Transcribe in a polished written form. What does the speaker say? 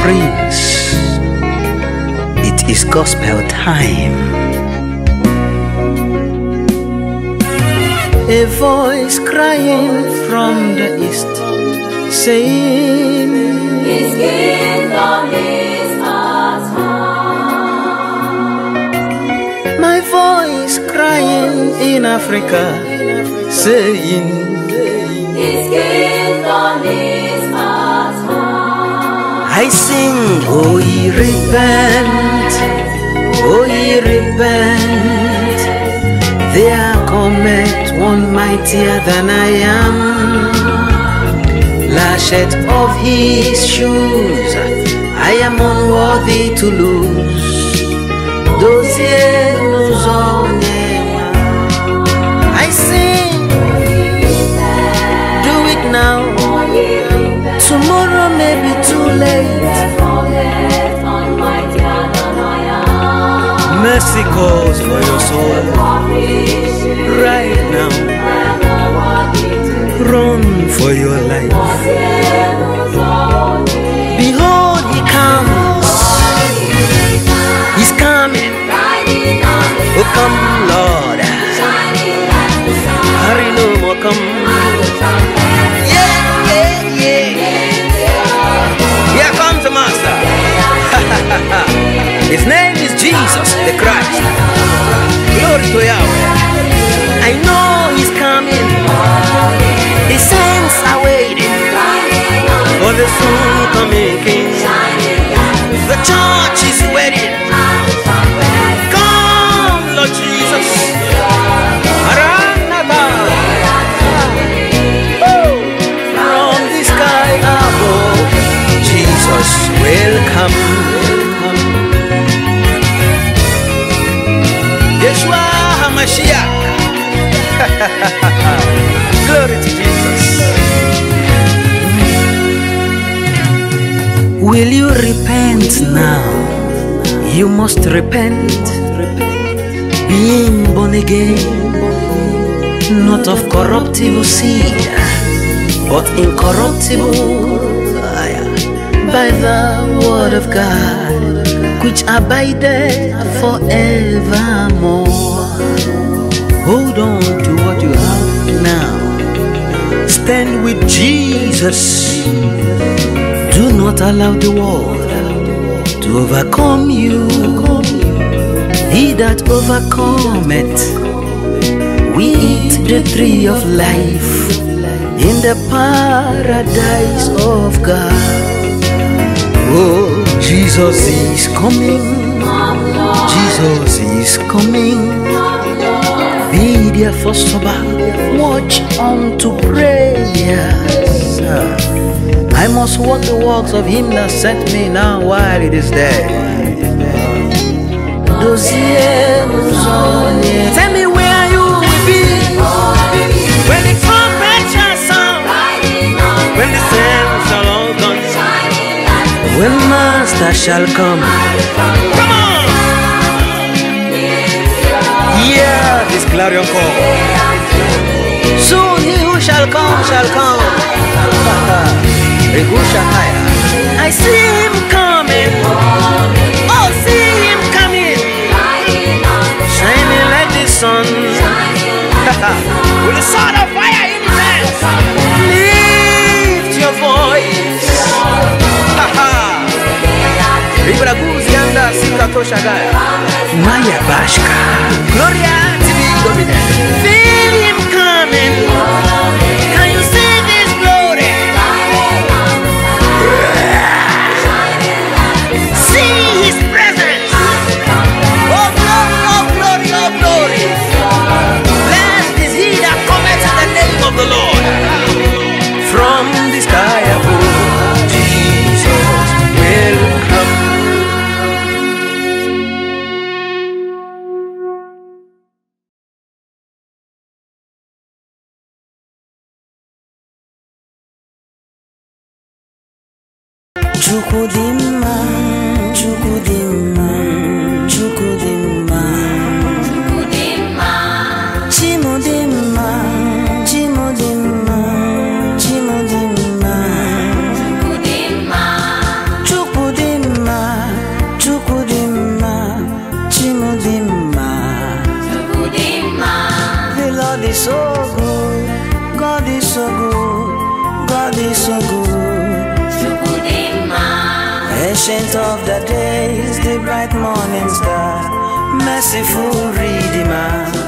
Prince. It is gospel time. A voice crying from the east, saying, His kingdom is at hand. My voice crying in Africa, saying, His kingdom is at hand. I sing, oh ye repent, oh ye repent. There cometh one mightier than I am. Lashed of his shoes, I am unworthy to lose. Dossier nous en est. I sing, do it now. Tomorrow may be too late. Mercy calls for your soul right now. Run for your life. Behold, he comes. He's coming. Oh, come, Lord. Hurry no more, come. Yeah, yeah, yeah. Here comes the Master. His name is Jesus the Christ. Glory to Yahweh. I know he's coming. The saints are waiting for the soon coming King. The church is waiting. Come, Lord Jesus. From the sky above, Jesus will come. Yeshua HaMashiach. Glory to Jesus. Will you repent now? You must repent. Being born again, not of corruptible seed, but incorruptible, by the word of God, which abideth forevermore. Hold on to what you have now. Stand with Jesus. Do not allow the world to overcome you. He that overcometh, we eat the tree of life in the paradise of God. Oh, Jesus is coming. Jesus is coming. Be therefore sober, watch unto prayers. I must walk the walks of him that sent me now while it is day. Tell me where you will be when the trumpet shall sound, when the saints shall all come, when Master shall come. Come on! Hear this clarion call. Soon he who shall come shall come. I see him coming. Oh, see him coming, shining like the sun, with a sword of fire in his hands. Lift your voice. Maya Bashka, Gloria to be dominant. Feel him coming. Can you see this glory? See his presence. Oh glory, oh glory, oh glory. Blessed is he that cometh in the name of the Lord. From the sky above, Jesus will come. Chukudima, Chukudima, Chukudima, Chimudima, Chimudima, Chimudima, Chukudima. is so good. God is so good. God is so good. Chukudimma. Ancient of the days, the bright morning star, merciful Redeemer.